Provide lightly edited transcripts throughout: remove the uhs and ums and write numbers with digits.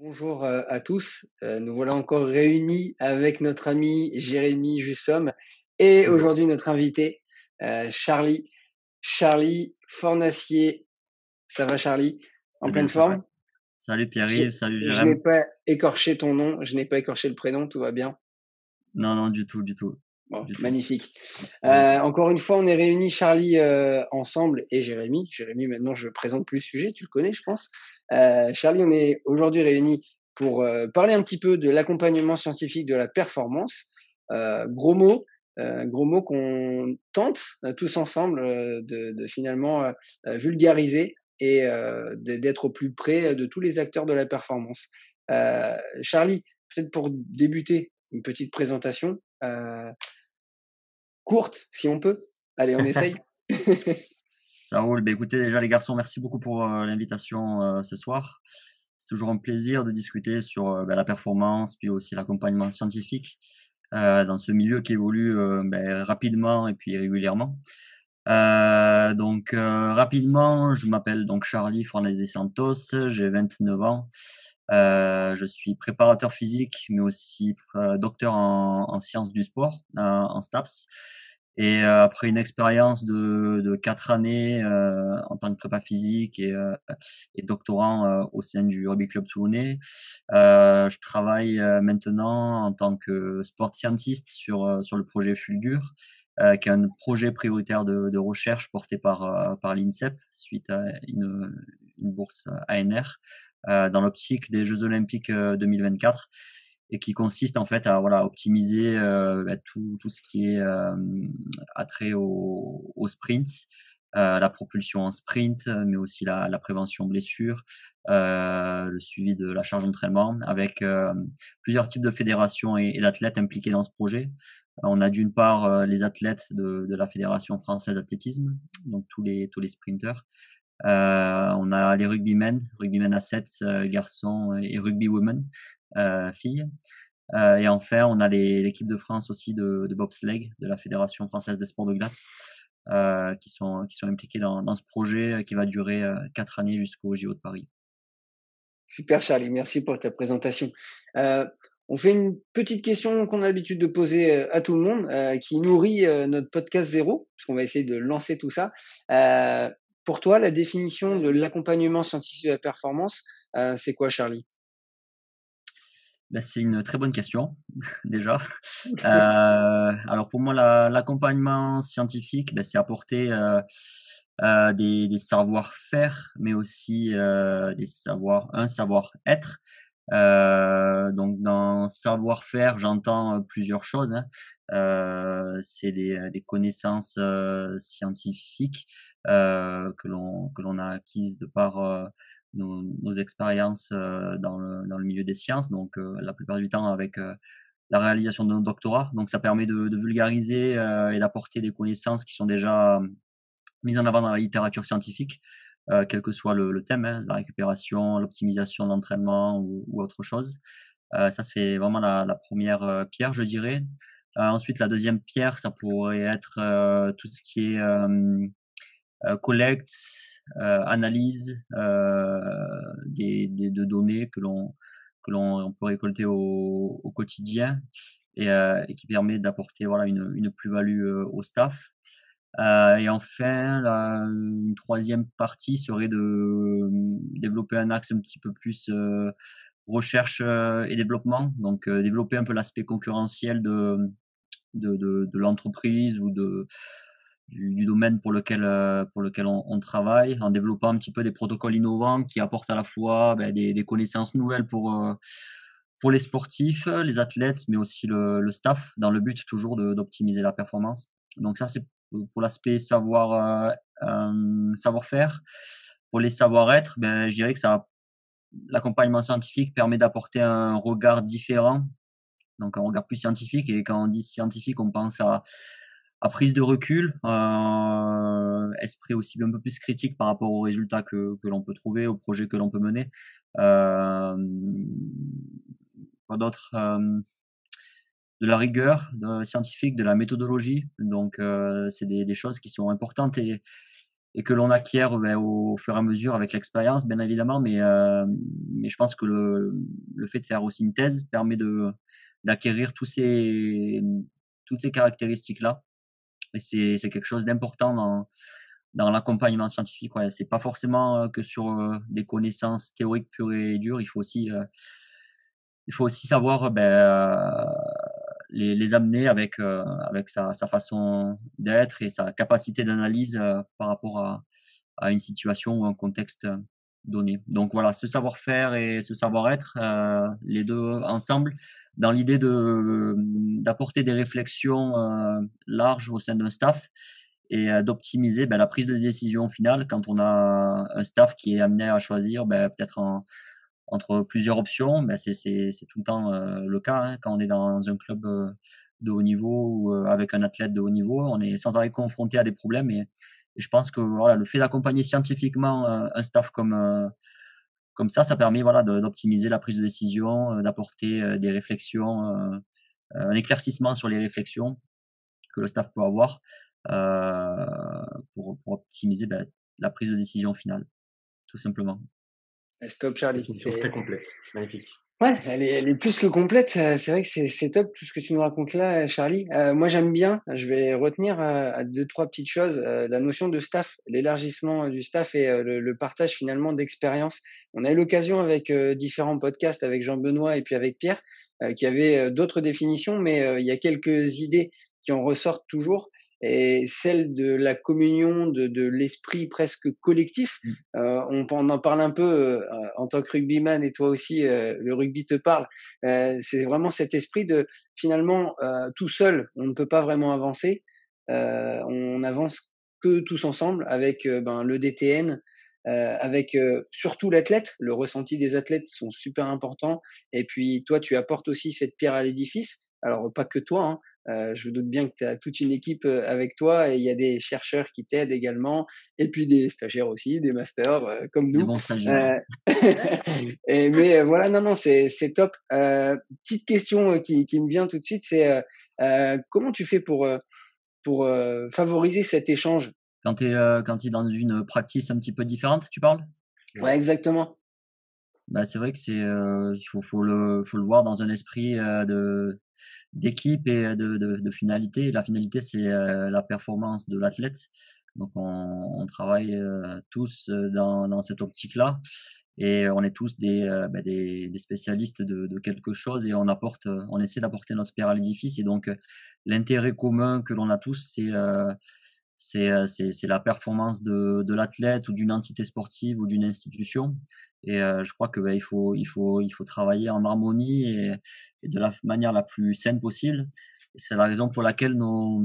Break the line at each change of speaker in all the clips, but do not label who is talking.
Bonjour à tous. Nous voilà encore réunis avec notre ami Jérémy Jussomme et
Toujours.
aujourd'hui notre invité Charlie. Charlie Fornacier. Ça va Charlie? En
C'est bien
pleine
ça, ouais.
forme?
Salut
Je,
Pierre-Yves, salut
je n'ai
Jérém.
pas écorché ton nom, je n'ai pas écorché le prénom, tout va bien.
Non, non, du tout, du tout,
Bon,
du tout.
magnifique.
Pour le coup.
Encore une fois, on est réunis Charlie ensemble et Jérémy. Jérémy, maintenant je présente plus le sujet, tu le connais, je pense. Charlie, on est aujourd'hui réunis pour parler un petit peu de l'accompagnement scientifique de la performance. Gros mots qu'on tente tous ensemble de finalement vulgariser et d'être au plus près de tous les acteurs de la performance. Charlie, peut-être pour débuter, une petite présentation. Courte, si on peut. Allez, on essaye.
Ça roule. Ben, écoutez, déjà les garçons, merci beaucoup pour l'invitation ce soir. C'est toujours un plaisir de discuter sur la performance, puis aussi l'accompagnement scientifique dans ce milieu qui évolue rapidement et puis régulièrement. Rapidement, je m'appelle donc Charlie Fornés Santos, j'ai 29 ans. Je suis préparateur physique, mais aussi docteur en sciences du sport, en STAPS. Et après une expérience de 4 années en tant que prépa physique et doctorant au sein du Rugby Club Toulonnais, je travaille maintenant en tant que sport scientist sur le projet Fulgur, qui est un projet prioritaire de recherche porté par l'INSEP suite à une bourse ANR dans l'optique des Jeux Olympiques 2024 et qui consiste en fait à optimiser tout ce qui est attrait au sprint, la propulsion en sprint, mais aussi la prévention blessure, le suivi de la charge d'entraînement avec plusieurs types de fédérations et d'athlètes impliqués dans ce projet. On a d'une part les athlètes de la Fédération française d'athlétisme, donc tous les sprinteurs. On a les rugbymen à 7 garçons et rugbywomen filles. Et enfin, on a l'équipe de France aussi de bobsleigh de la Fédération française des sports de glace qui sont impliqués dans ce projet qui va durer 4 années jusqu'au JO de Paris.
Super Charlie, merci pour ta présentation. Euh, on fait une petite question qu'on a l'habitude de poser à tout le monde, qui nourrit notre podcast zéro, puisqu'on va essayer de lancer tout ça. Pour toi, la définition de l'accompagnement scientifique de la performance, c'est quoi Charlie?
Ben, c'est une très bonne question, déjà. Alors pour moi, l'accompagnement scientifique, c'est apporter des savoir-faire, mais aussi un savoir-être. Donc dans savoir-faire, j'entends plusieurs choses, hein. C'est des connaissances scientifiques que l'on a acquises de par nos expériences dans le milieu des sciences, donc la plupart du temps avec la réalisation de notre doctorat. Donc ça permet de vulgariser et d'apporter des connaissances qui sont déjà mises en avant dans la littérature scientifique, quel que soit le thème, hein, la récupération, l'optimisation de l'entraînement ou autre chose. Ça, c'est vraiment la première pierre, je dirais. Ensuite, la deuxième pierre, ça pourrait être tout ce qui est collecte, analyse de données que l'on peut récolter au quotidien et qui permet d'apporter une plus-value au staff. Et enfin, une troisième partie serait de développer un axe un petit peu plus recherche et développement. Donc, développer un peu l'aspect concurrentiel de l'entreprise ou du domaine pour lequel on travaille, en développant un petit peu des protocoles innovants qui apportent à la fois des connaissances nouvelles pour les sportifs, les athlètes, mais aussi le staff, dans le but toujours d'optimiser la performance. Donc ça, c'est pour l'aspect savoir-faire. Pour les savoir-être, je dirais que l'accompagnement scientifique permet d'apporter un regard différent, donc un regard plus scientifique. Et quand on dit scientifique, on pense à prise de recul, esprit aussi un peu plus critique par rapport aux résultats que l'on peut trouver, aux projets que l'on peut mener. Quoi d'autre? De la rigueur scientifique, de la méthodologie. Donc, c'est des choses qui sont importantes et que l'on acquiert au fur et à mesure avec l'expérience, bien évidemment. Mais je pense que le fait de faire aussi une thèse permet d'acquérir toutes ces caractéristiques-là. Et c'est quelque chose d'important dans l'accompagnement scientifique. Ouais. C'est pas forcément que sur des connaissances théoriques pures et dures. Il faut aussi savoir les amener avec sa façon d'être et sa capacité d'analyse par rapport à une situation ou un contexte donné. Donc voilà, ce savoir-faire et ce savoir-être, les deux ensemble, dans l'idée d'apporter des réflexions larges au sein d'un staff et d'optimiser la prise de décision finale quand on a un staff qui est amené à choisir peut-être entre plusieurs options. C'est tout le temps le cas hein, quand on est dans un club de haut niveau ou avec un athlète de haut niveau. On est sans arrêt confronté à des problèmes et je pense que voilà, le fait d'accompagner scientifiquement un staff comme ça permet voilà, d'optimiser la prise de décision, d'apporter des réflexions, un éclaircissement sur les réflexions que le staff peut avoir pour optimiser la prise de décision finale, tout simplement.
Stop, Charlie.
Définition très complète. Magnifique.
Ouais, elle est plus que complète. C'est vrai que c'est top tout ce que tu nous racontes là, Charlie. Moi, j'aime bien. Je vais retenir à deux, trois petites choses. La notion de staff, l'élargissement du staff et le partage finalement d'expérience. On a eu l'occasion avec différents podcasts, avec Jean-Benoît et puis avec Pierre, qui avaient d'autres définitions, mais il y a quelques idées qui en ressortent toujours. Et celle de la communion, de l'esprit presque collectif. On en parle un peu en tant que rugbyman et toi aussi, le rugby te parle. C'est vraiment cet esprit de finalement tout seul, on ne peut pas vraiment avancer. On avance que tous ensemble avec le DTN, avec surtout l'athlète. Le ressenti des athlètes sont super importants. Et puis toi, tu apportes aussi cette pierre à l'édifice. Alors pas que toi, hein. Je doute bien que tu as toute une équipe avec toi et il y a des chercheurs qui t'aident également et puis des stagiaires aussi, des masters comme
Des
nous.
bons stagiaires.
Mais voilà, non, c'est top. Petite question qui me vient tout de suite, c'est comment tu fais pour favoriser cet échange?
Quand tu es dans une practice un petit peu différente, tu parles?
Ouais, exactement.
C'est vrai que faut le voir dans un esprit d'équipe et de finalité. La finalité, c'est la performance de l'athlète. Donc on travaille tous dans cette optique-là et on est tous des spécialistes de quelque chose et on essaie d'apporter notre pierre à l'édifice. Et donc l'intérêt commun que l'on a tous, c'est la performance de l'athlète ou d'une entité sportive ou d'une institution. Et je crois que il faut travailler en harmonie et de la manière la plus saine possible. Et c'est la raison pour laquelle nos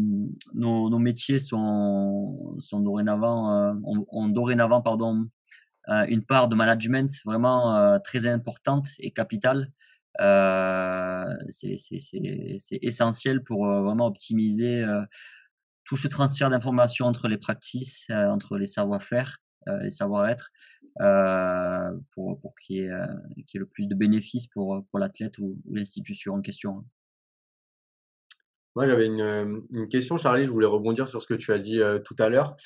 métiers sont dorénavant ont dorénavant pardon une part de management vraiment très importante et capitale. C'est essentiel pour vraiment optimiser tout ce transfert d'informations entre les practices, entre les savoir-faire, les savoir-être, pour qu'il y ait le plus de bénéfices pour l'athlète ou l'institution en question.
Moi, j'avais une question, Charlie. Je voulais rebondir sur ce que tu as dit tout à l'heure,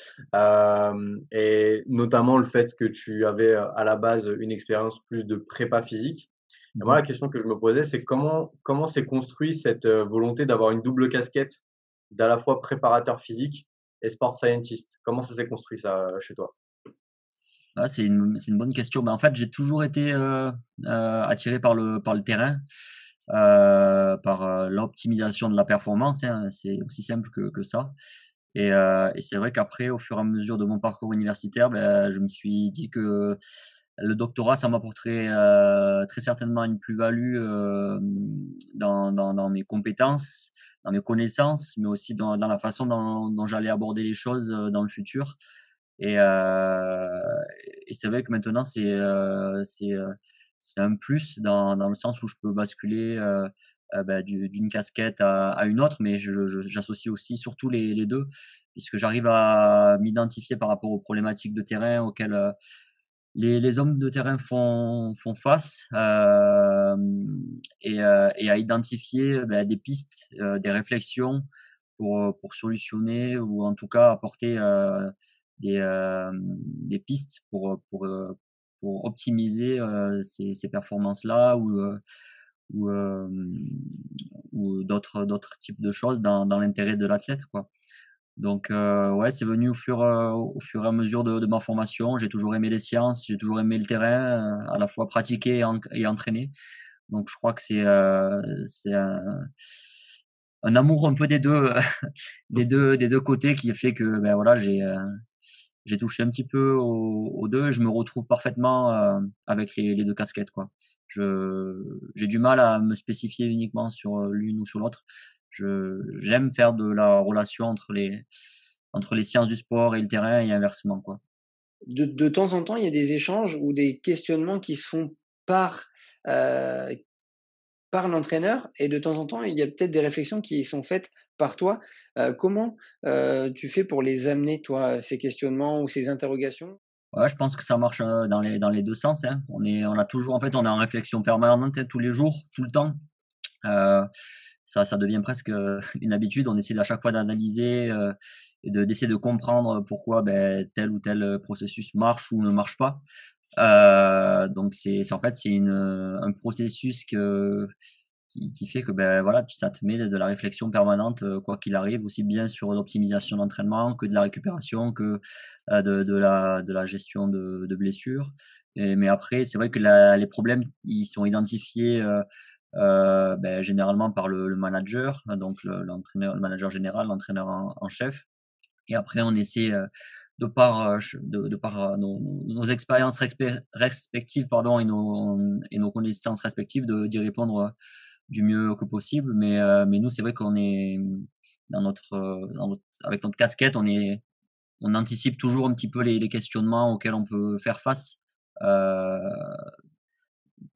et notamment le fait que tu avais à la base une expérience plus de prépa physique. Et moi, la question que je me posais, c'est comment s'est construit cette volonté d'avoir une double casquette d'à la fois préparateur physique et sport scientist. Comment ça s'est construit ça chez toi?
Ah, c'est une bonne question. En fait, j'ai toujours été attiré par le terrain, par l'optimisation de la performance. Hein, c'est aussi simple que ça. Et c'est vrai qu'après, au fur et à mesure de mon parcours universitaire, je me suis dit que le doctorat, ça m'apporterait très certainement une plus-value dans mes compétences, dans mes connaissances, mais aussi dans la façon dont j'allais aborder les choses dans le futur. Et, euh, et c'est vrai que maintenant, c'est un plus dans le sens où je peux basculer d'une casquette à une autre, mais j'associe aussi surtout les deux, puisque j'arrive à m'identifier par rapport aux problématiques de terrain auxquelles les hommes de terrain font face et à identifier des pistes, des réflexions pour solutionner ou en tout cas apporter des pistes pour optimiser ces performances-là ou, ou d'autres types de choses dans l'intérêt de l'athlète, quoi. Donc, ouais, c'est venu au fur et à mesure de ma formation. J'ai toujours aimé les sciences, j'ai toujours aimé le terrain, à la fois pratiquer et entraîner. Donc, je crois que c'est un amour un peu des deux, des deux côtés qui fait que ben voilà, j'ai touché un petit peu aux deux. Je me retrouve parfaitement avec les deux casquettes, quoi. J'ai du mal à me spécifier uniquement sur l'une ou sur l'autre. J'aime faire de la relation entre les sciences du sport et le terrain et inversement, quoi.
De temps en temps, il y a des échanges ou des questionnements qui se font par, heu, par l'entraîneur et de temps en temps, il y a peut-être des réflexions qui sont faites par toi. Comment, tu fais pour les amener toi, ces questionnements ou ces interrogations?
Ouais, je pense que ça marche dans les deux sens, hein. On a toujours, en fait, on est en réflexion permanente, hein, tous les jours, tout le temps. Heu, ça devient presque une habitude. On essaie à chaque fois d'analyser et d'essayer de comprendre pourquoi ben, tel ou tel processus marche ou ne marche pas. Donc en fait c'est un processus qui fait que ben voilà, ça te met de la réflexion permanente quoi qu'il arrive, aussi bien sur l'optimisation d'entraînement que de la récupération, que de la gestion de blessures. Mais après, c'est vrai que les problèmes, ils sont identifiés ben, généralement par le manager, donc l'entraîneur, le manager général, l'entraîneur en chef. Et après, on essaie, de par nos expériences respectives pardon, et nos connaissances respectives, d'y répondre du mieux que possible. Mais nous, c'est vrai qu'on est avec notre casquette, on anticipe toujours un petit peu les questionnements auxquels on peut faire face euh,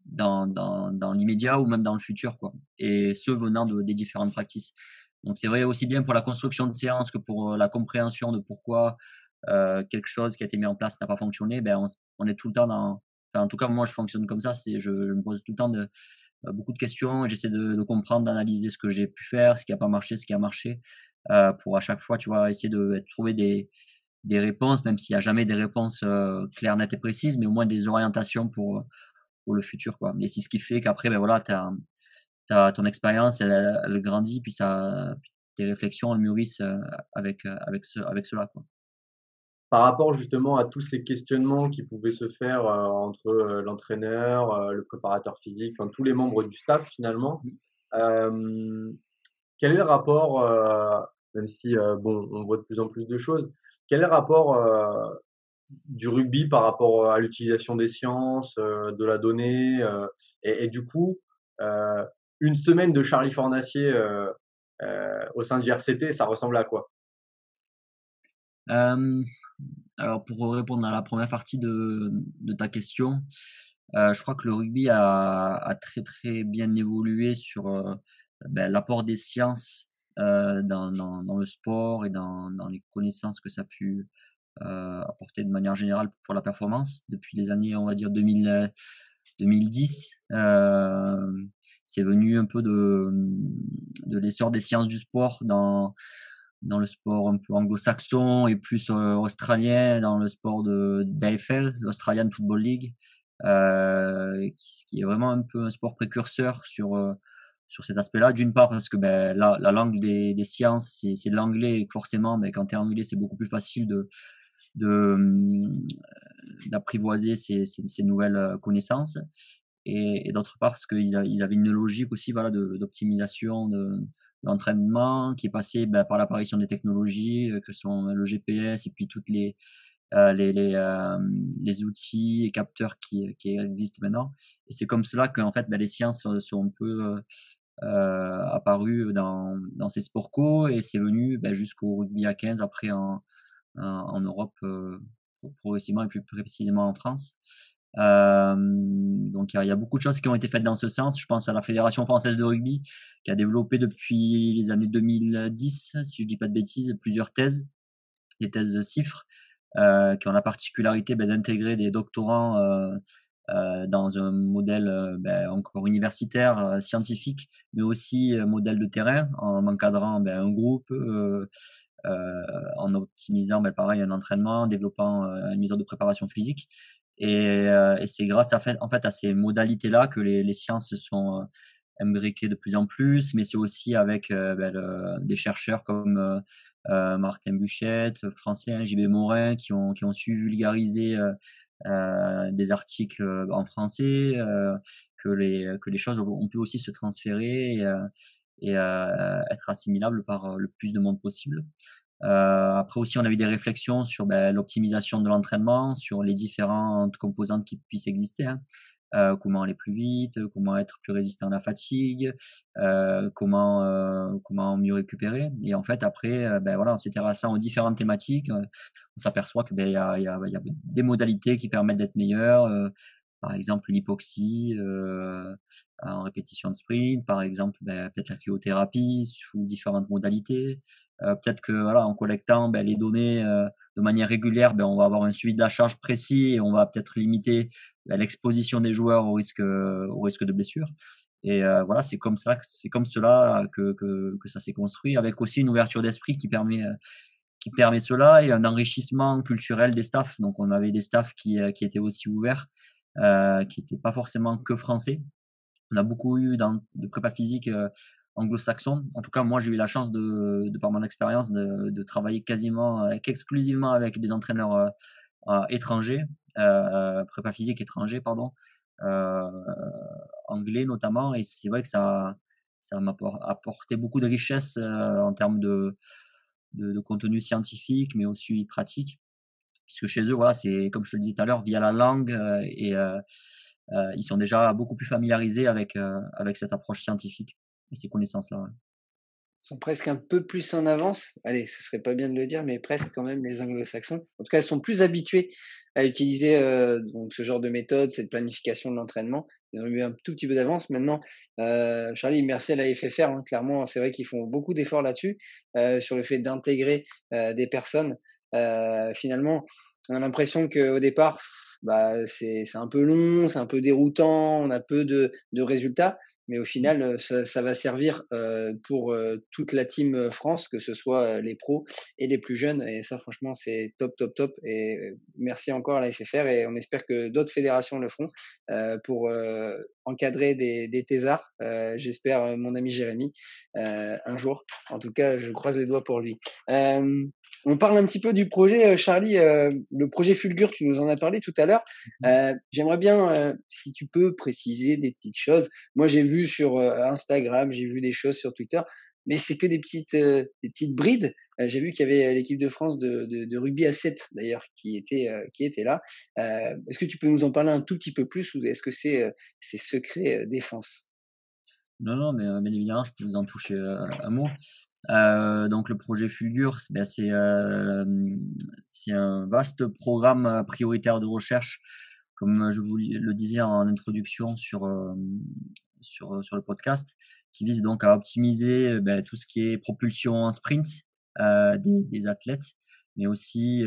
dans l'immédiat ou même dans le futur, quoi. Et ce venant des différentes pratiques. Donc c'est vrai aussi bien pour la construction de séances que pour la compréhension de pourquoi quelque chose qui a été mis en place n'a pas fonctionné. Ben on est tout le temps enfin, en tout cas moi je fonctionne comme ça. Je me pose tout le temps beaucoup de questions et j'essaie de comprendre, d'analyser ce que j'ai pu faire, ce qui a pas marché, ce qui a marché, pour à chaque fois, tu vois, essayer de trouver des réponses, même s'il y a jamais des réponses claires, nettes et précises, mais au moins des orientations pour le futur, quoi. Mais c'est ce qui fait qu'après, ben voilà, ton expérience, elle grandit, puis tes réflexions, elles mûrissent avec cela, quoi.
Par rapport justement à tous ces questionnements qui pouvaient se faire entre l'entraîneur, le préparateur physique, enfin tous les membres du staff finalement, euh, quel est le rapport, même si bon, on voit de plus en plus de choses, quel est le rapport du rugby par rapport à l'utilisation des sciences, de la donnée, et du coup, euh, une semaine de Charlie Fornacier au sein du RCT, ça ressemble à quoi?
Hem, alors pour répondre à la première partie de ta question, je crois que le rugby a très, très bien évolué sur, ben, l'apport des sciences, dans le sport et dans les connaissances que ça a pu, apporter de manière générale pour la performance depuis les années, on va dire 2010. C'est venu un peu de l'essor des sciences du sport dans le sport un peu anglo-saxon et plus australien, dans le sport d'AFL, l'Australian Football League, qui est vraiment un peu un sport précurseur sur cet aspect-là. D'une part parce que ben, la langue des sciences, c'est l'anglais, et que forcément, ben, quand tu es anglais, c'est beaucoup plus facile de d'apprivoiser ces nouvelles connaissances. Et d'autre part, parce ils avaient une logique aussi voilà, d'optimisation de l'entraînement qui est passée ben, par l'apparition des technologies que sont le GPS et puis toutes les outils et capteurs qui existent maintenant. Et c'est comme cela que en fait, ben, les sciences sont un peu apparues dans ces sports co et c'est venu ben, jusqu'au rugby à 15 après en Europe progressivement et plus précisément en France. Donc il y a beaucoup de choses qui ont été faites dans ce sens. Je pense à la Fédération française de rugby qui a développé depuis les années 2010, si je dis pas de bêtises, plusieurs thèses, des thèses CIFRE, qui ont la particularité ben, d'intégrer des doctorants dans un modèle ben, encore universitaire, scientifique, mais aussi modèle de terrain, en encadrant ben, un groupe en optimisant, pareil, un entraînement, en développant une méthode de préparation physique. Et c'est grâce en fait, à ces modalités-là que les sciences se sont imbriquées de plus en plus, mais c'est aussi avec des chercheurs comme Martin Buchette, français, hein, JB Morin, qui ont su vulgariser des articles en français, que les choses ont pu aussi se transférer et être assimilables par le plus de monde possible. Après aussi, on a eu des réflexions sur l'optimisation de l'entraînement, sur les différentes composantes qui puissent exister, hein. Comment aller plus vite, comment être plus résistant à la fatigue, comment mieux récupérer. Et en fait, après, voilà, en s'intéressant aux différentes thématiques, on s'aperçoit que il y a des modalités qui permettent d'être meilleurs. Par exemple, l'hypoxie en répétition de sprint, par exemple, peut-être la cryothérapie sous différentes modalités. Peut-être que voilà, en collectant les données de manière régulière, on va avoir un suivi de la charge précis et on va peut-être limiter l'exposition des joueurs au risque de blessure. Et voilà, c'est comme ça, c'est comme cela que ça s'est construit, avec aussi une ouverture d'esprit qui permet cela et un enrichissement culturel des staffs. Donc, on avait des staffs qui étaient aussi ouverts, qui n'étaient pas forcément que français. On a beaucoup eu de prépa physique anglo-saxon. En tout cas, moi, j'ai eu la chance de par mon expérience, de travailler quasiment qu'exclusivement avec des entraîneurs étrangers, prépa physique étrangers, pardon, euh, anglais notamment. Et c'est vrai que ça m'a apporté beaucoup de richesse en termes de contenu scientifique, mais aussi pratique. Puisque chez eux, voilà, c'est comme je te le disais tout à l'heure, via la langue ils sont déjà beaucoup plus familiarisés avec cette approche scientifique et ces connaissances-là. Ouais.
Sont presque un peu plus en avance. Allez, ce serait pas bien de le dire, mais presque quand même les anglo-saxons. En tout cas, ils sont plus habitués à utiliser donc ce genre de méthode, cette planification de l'entraînement. Ils ont eu un tout petit peu d'avance. Maintenant, Charlie, merci à la FFR. Hein, clairement, c'est vrai qu'ils font beaucoup d'efforts là-dessus, sur le fait d'intégrer des personnes. Finalement, on a l'impression qu'au départ, c'est un peu long, c'est un peu déroutant, on a peu de résultats. Mais au final, ça va servir pour toute la team France, que ce soit les pros et les plus jeunes. Et ça, franchement, c'est top, top, top. Et merci encore à la FFR. Et on espère que d'autres fédérations le feront pour encadrer des thésards. J'espère mon ami Jérémy un jour. En tout cas, je croise les doigts pour lui. On parle un petit peu du projet, Charlie, le projet Fulgure, tu nous en as parlé tout à l'heure. J'aimerais bien, si tu peux préciser des petites choses. Moi, j'ai vu sur Instagram, j'ai vu des choses sur Twitter, mais c'est que des petites brides. J'ai vu qu'il y avait l'équipe de France de rugby à 7 d'ailleurs qui était là. Est-ce que tu peux nous en parler un tout petit peu plus ou est-ce que c'est secret défense?
Non, non, mais bien évidemment, je peux vous en toucher un mot. Donc le projet Fulgure, c'est un vaste programme prioritaire de recherche, comme je vous le disais en introduction sur le podcast, qui vise donc à optimiser tout ce qui est propulsion en sprint des athlètes, mais aussi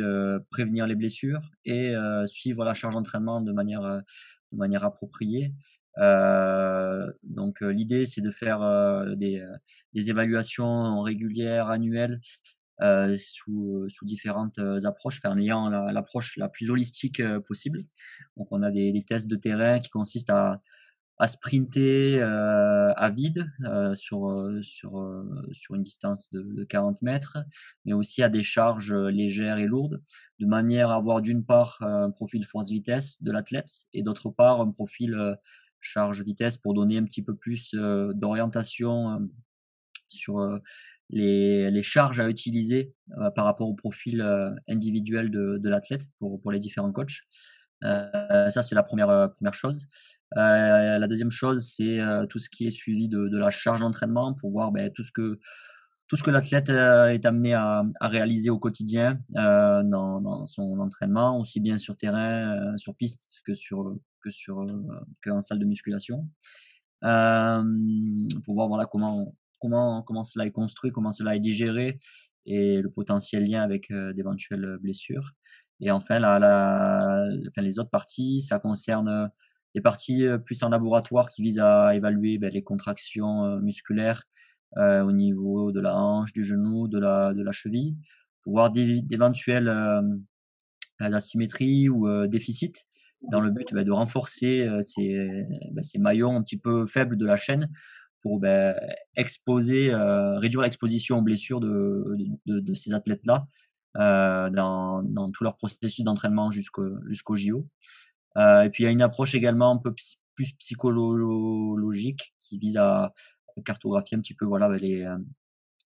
prévenir les blessures et suivre la charge d'entraînement de manière appropriée. Donc l'idée, c'est de faire des évaluations régulières, annuelles, sous différentes approches, en ayant l'approche la plus holistique possible. Donc on a des tests de terrain qui consistent à sprinter à vide sur une distance de 40 mètres, mais aussi à des charges légères et lourdes, de manière à avoir d'une part un profil force-vitesse de l'athlète et d'autre part un profil charge-vitesse pour donner un petit peu plus d'orientation sur les charges à utiliser par rapport au profil individuel de l'athlète pour les différents coachs. Ça, c'est la première chose. La deuxième chose, c'est tout ce qui est suivi de la charge d'entraînement pour voir tout ce que l'athlète est amené à réaliser au quotidien dans son entraînement, aussi bien sur terrain, sur piste qu'en salle de musculation. Pour voir voilà, comment cela est construit, comment cela est digéré et le potentiel lien avec d'éventuelles blessures. Et enfin, les autres parties, ça concerne les parties plus en laboratoire qui visent à évaluer les contractions musculaires au niveau de la hanche, du genou, de la cheville, pour voir d'éventuelles asymétries ou déficits dans le but de renforcer ces maillons un petit peu faibles de la chaîne pour réduire l'exposition aux blessures de ces athlètes-là dans tout leur processus d'entraînement jusqu'au JO. Et puis il y a une approche également un peu plus psychologique qui vise à cartographier un petit peu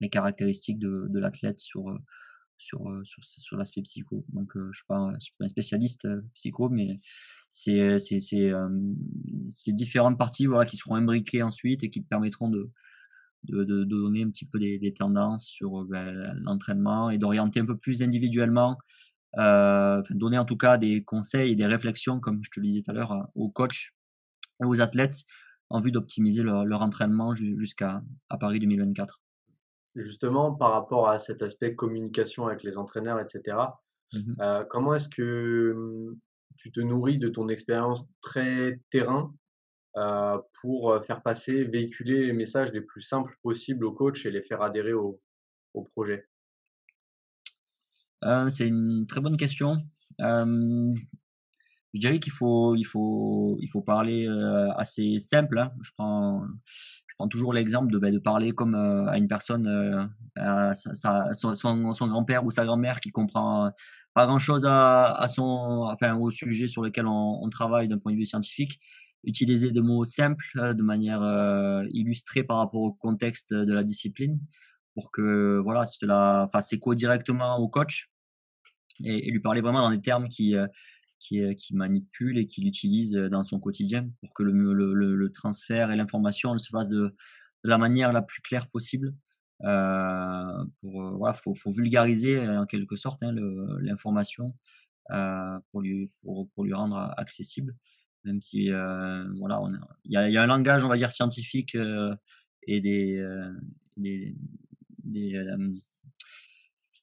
les caractéristiques de l'athlète sur l'aspect psycho. Donc je suis pas un spécialiste psycho, mais c'est différentes parties qui seront imbriquées ensuite et qui permettront de donner un petit peu des tendances sur l'entraînement et d'orienter un peu plus individuellement, donner en tout cas des conseils et des réflexions, comme je te le disais tout à l'heure, aux coachs et aux athlètes en vue d'optimiser leur entraînement jusqu'à Paris 2024.
Justement, par rapport à cet aspect communication avec les entraîneurs, etc., comment est-ce que tu te nourris de ton expérience très terrain pour faire passer, véhiculer les messages les plus simples possibles aux coachs et les faire adhérer au projet?
C'est une très bonne question. Je dirais il faut parler assez simple, hein. Je prends toujours l'exemple de parler comme à une personne, à son grand-père ou sa grand-mère qui comprend pas grand-chose au sujet sur lequel on travaille d'un point de vue scientifique. Utiliser des mots simples de manière illustrée par rapport au contexte de la discipline pour que voilà, cela fasse écho directement au coach et lui parler vraiment dans des termes qui manipule et qui l'utilise dans son quotidien pour que le transfert et l'information se fassent de la manière la plus claire possible. Voilà, faut vulgariser en quelque sorte hein, l'information pour lui rendre accessible, même si voilà, il y a un langage, on va dire, scientifique et des, euh,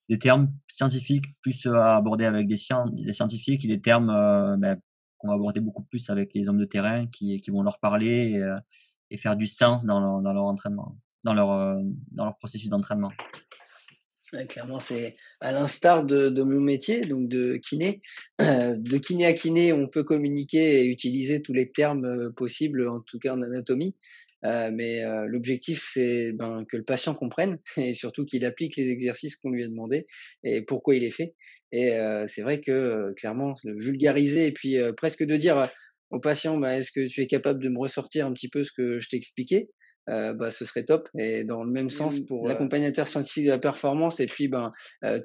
des termes scientifiques plus à aborder avec des scientifiques et des termes qu'on va aborder beaucoup plus avec les hommes de terrain qui vont leur parler et faire du sens dans leur entraînement, dans leur processus d'entraînement.
Ouais, clairement, c'est à l'instar de mon métier, donc de kiné. De kiné à kiné, on peut communiquer et utiliser tous les termes possibles, en tout cas en anatomie. Mais l'objectif, c'est que le patient comprenne et surtout qu'il applique les exercices qu'on lui a demandé et pourquoi il est fait. Et c'est vrai que clairement, de vulgariser et puis presque de dire au patient, est-ce que tu es capable de me ressortir un petit peu ce que je t'ai expliqué? Ce serait top. Et dans le même sens pour l'accompagnateur scientifique de la performance et puis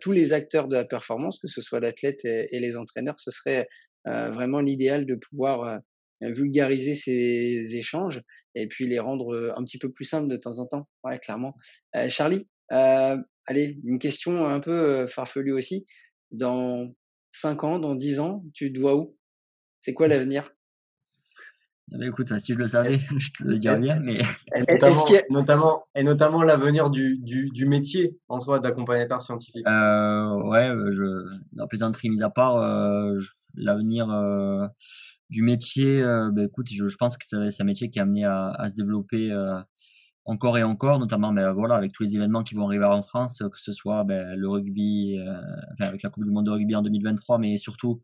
tous les acteurs de la performance, que ce soit l'athlète et les entraîneurs, ce serait vraiment l'idéal de pouvoir vulgariser ces échanges et puis les rendre un petit peu plus simples de temps en temps. Ouais, clairement. Charlie, allez, une question un peu farfelue aussi. Dans 5 ans, dans 10 ans, tu te vois où? C'est quoi l'avenir?
Écoute, si je le savais, je te le dirais
Et,
bien, mais
notamment l'avenir du métier en soi d'accompagnateur scientifique.
ouais, la plaisanterie mise à part, l'avenir du métier, écoute, je pense que c'est un métier qui est amené à se développer encore et encore, notamment voilà, avec tous les événements qui vont arriver en France, que ce soit le rugby, avec la Coupe du Monde de rugby en 2023, mais surtout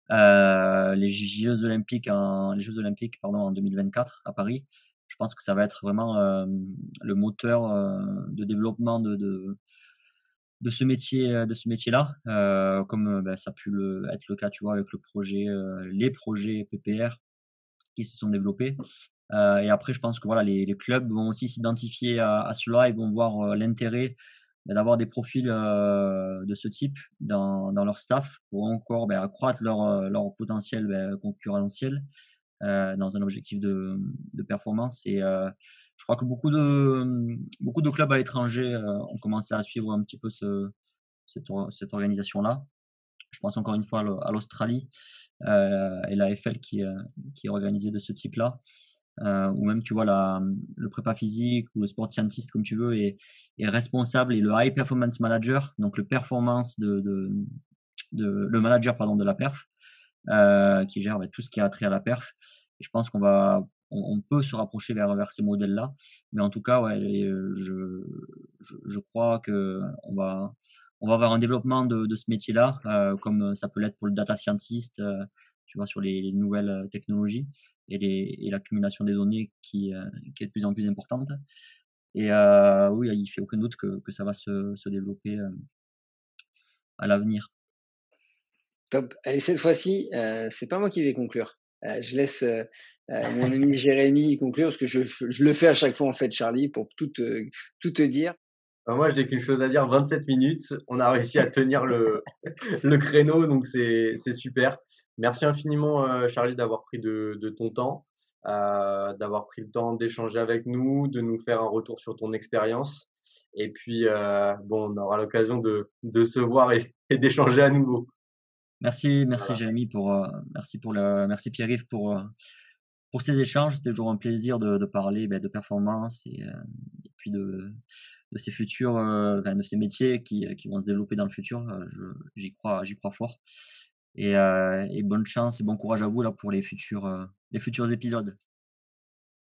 les Jeux Olympiques en 2024 à Paris. Je pense que ça va être vraiment le moteur de développement de ce métier-là, comme ça a pu être le cas, tu vois, avec les projets PPR qui se sont développés. Et après, je pense que voilà, les clubs vont aussi s'identifier à cela et vont voir l'intérêt d'avoir des profils de ce type dans leur staff pour encore accroître leur potentiel concurrentiel dans un objectif de performance. Et je crois que beaucoup de clubs à l'étranger ont commencé à suivre un petit peu cette organisation-là. Je pense encore une fois à l'Australie et la FL qui est organisée de ce type-là. Ou même tu vois le prépa physique ou le sport scientist comme tu veux est responsable et le high performance manager, donc le manager de la perf qui gère tout ce qui a trait à la perf. Et je pense qu'on va on peut se rapprocher vers ces modèles-là. Mais en tout cas, ouais, je crois que on va avoir un développement de ce métier-là, comme ça peut l'être pour le data scientist, tu vois, sur les nouvelles technologies et l'accumulation des données qui est de plus en plus importante. Et oui, il fait aucun doute que ça va se développer à l'avenir.
Top. Allez, cette fois-ci, c'est pas moi qui vais conclure. Je laisse mon ami Jérémy conclure parce que je le fais à chaque fois en fait, Charlie, pour tout te dire.
Moi, je n'ai qu'une chose à dire, 27 minutes. On a réussi à tenir le créneau, donc c'est super. Merci infiniment, Charlie, d'avoir pris de ton temps, d'avoir pris le temps d'échanger avec nous, de nous faire un retour sur ton expérience. Et puis, bon, on aura l'occasion de se voir et d'échanger à nouveau.
Merci
Voilà.
Jérémy merci Pierre-Yves pour ces échanges. C'était toujours un plaisir de parler de performance et puis de ces futurs, enfin, de ces métiers qui vont se développer dans le futur. J'y crois fort. Et bonne chance et bon courage à vous là pour les futurs épisodes.